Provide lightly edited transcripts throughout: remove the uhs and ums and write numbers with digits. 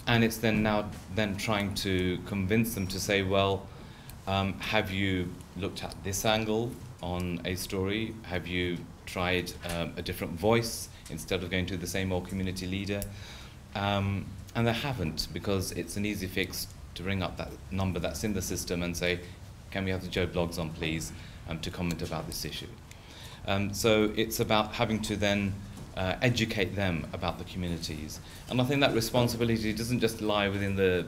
And it's then trying to convince them to say, well, have you looked at this angle on a story? Have you tried a different voice instead of going to the same old community leader? And they haven't, because it's an easy fix to ring up that number that's in the system and say, can we have the Joe Blogs on, please, to comment about this issue. So it's about having to then educate them about the communities. And I think that responsibility doesn't just lie within the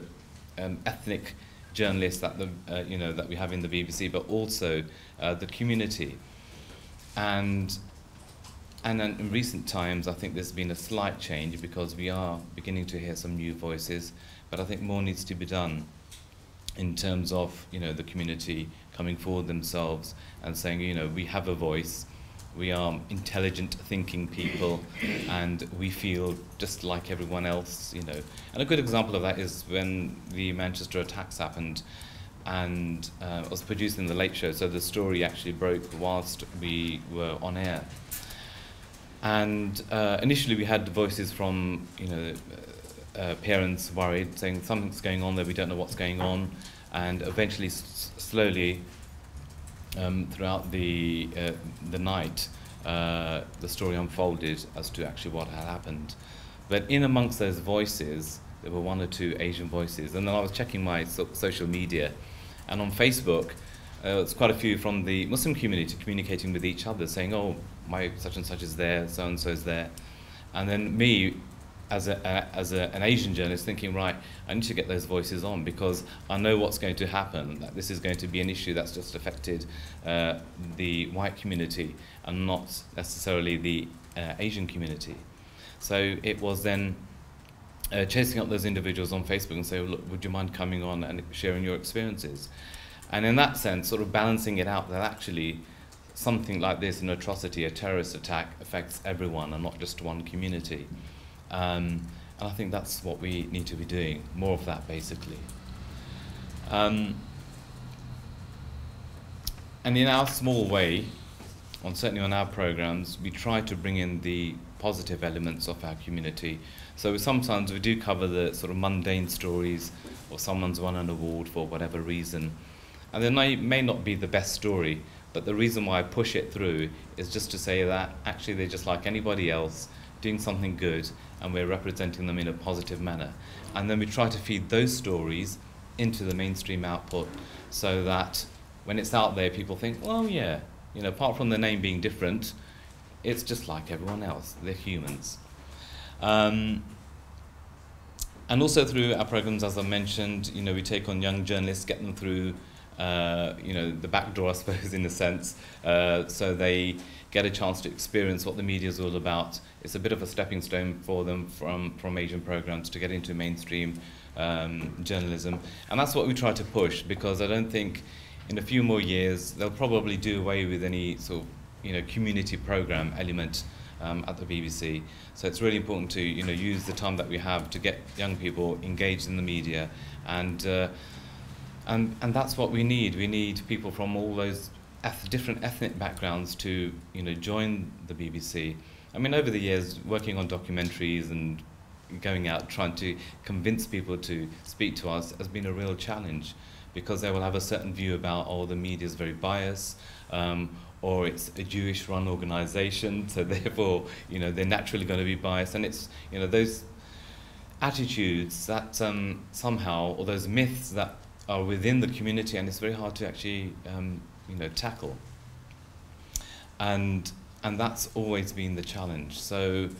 ethnic journalists that that we have in the BBC, but also the community. And in recent times, I think there's been a slight change, because we are beginning to hear some new voices, but I think more needs to be done in terms of the community coming forward themselves and saying, we have a voice, we are intelligent thinking people, and we feel just like everyone else, And a good example of that is when the Manchester attacks happened, and I was producing the Late Show, so the story actually broke whilst we were on air. And initially we had voices from, parents worried, saying something's going on there, we don't know what's going on, and eventually, slowly, throughout the night, the story unfolded as to actually what had happened. But in amongst those voices, there were one or two Asian voices, and then I was checking my social media, and on Facebook, it's quite a few from the Muslim community communicating with each other, saying, oh, my such and such is there, so and so is there. And then me, as an Asian journalist, thinking, right, I need to get those voices on, because I know what's going to happen, that this is going to be an issue that's just affected the white community and not necessarily the Asian community. So it was then chasing up those individuals on Facebook and say, well, look, would you mind coming on and sharing your experiences? And in that sense, sort of balancing it out, that actually something like this, an atrocity, a terrorist attack, affects everyone and not just one community. And I think that's what we need to be doing, more of that, basically. And in our small way, certainly on our programs, we try to bring in the positive elements of our community. So sometimes we do cover the sort of mundane stories, or someone's won an award for whatever reason. And then may not be the best story, but the reason why I push it through is just to say that actually they're just like anybody else, doing something good, and we're representing them in a positive manner. And then we try to feed those stories into the mainstream output, so that when it's out there, people think, well, yeah, apart from the name being different, it's just like everyone else. They're humans. And also through our programs, as I mentioned, we take on young journalists, get them through the back door, I suppose, in a sense, so they get a chance to experience what the media is all about. It's a bit of a stepping stone for them from Asian programs to get into mainstream journalism. And that's what we try to push, because I don't think in a few more years they'll probably do away with any sort of community program element at the BBC. So it's really important to use the time that we have to get young people engaged in the media, and that's what we need. We need people from all those different ethnic backgrounds to join the BBC. I mean, over the years, working on documentaries and going out trying to convince people to speak to us has been a real challenge, because they will have a certain view about, oh, the media is very biased, or it's a Jewish-run organisation, so therefore they're naturally going to be biased. And it's those attitudes that somehow, or those myths that are within the community, and it's very hard to actually tackle. And that's always been the challenge. So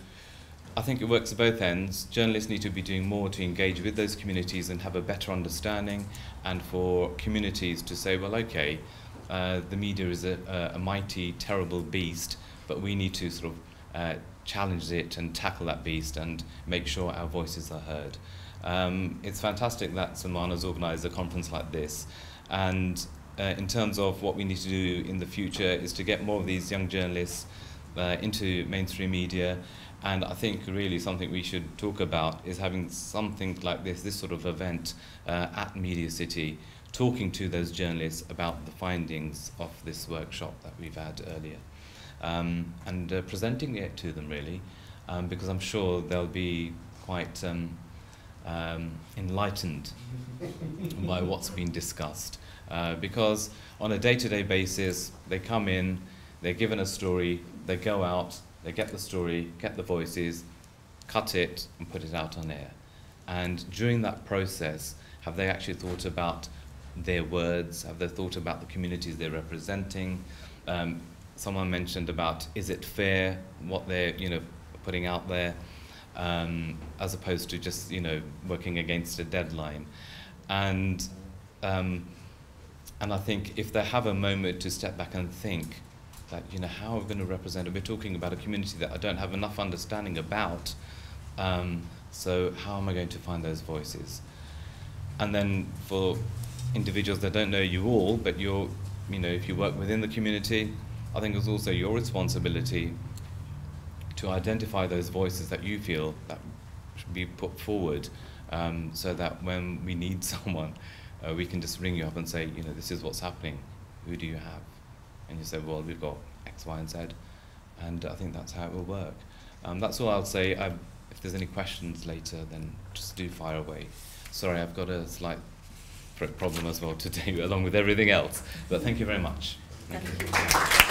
I think it works at both ends. Journalists need to be doing more to engage with those communities and have a better understanding, and for communities to say, well, okay, the media is a mighty, terrible beast, but we need to sort of challenge it and tackle that beast and make sure our voices are heard. It's fantastic that Salman has organised a conference like this, and in terms of what we need to do in the future is to get more of these young journalists into mainstream media. And I think really something we should talk about is having something like this sort of event at Media City, talking to those journalists about the findings of this workshop that we've had earlier, and presenting it to them, really, because I'm sure they'll be quite enlightened by what's been discussed. Because on a day-to-day basis, they come in, they're given a story, they go out, they get the story, get the voices, cut it and put it out on air. And during that process, have they actually thought about their words? Have they thought about the communities they're representing? Someone mentioned about, is it fair what they're putting out there, as opposed to just working against a deadline. And I think if they have a moment to step back and think that how are we going to represent it? We're talking about a community that I don't have enough understanding about. So how am I going to find those voices? And then for individuals that don't know you all, but if you work within the community, I think it's also your responsibility to identify those voices that you feel that should be put forward, so that when we need someone, we can just ring you up and say, this is what's happening. Who do you have? And you say, well, we've got X, Y, and Z. And I think that's how it will work. That's all I'll say. If there's any questions later, then just do fire away. Sorry, I've got a slight throat problem as well today, along with everything else. But thank you very much. Thank you.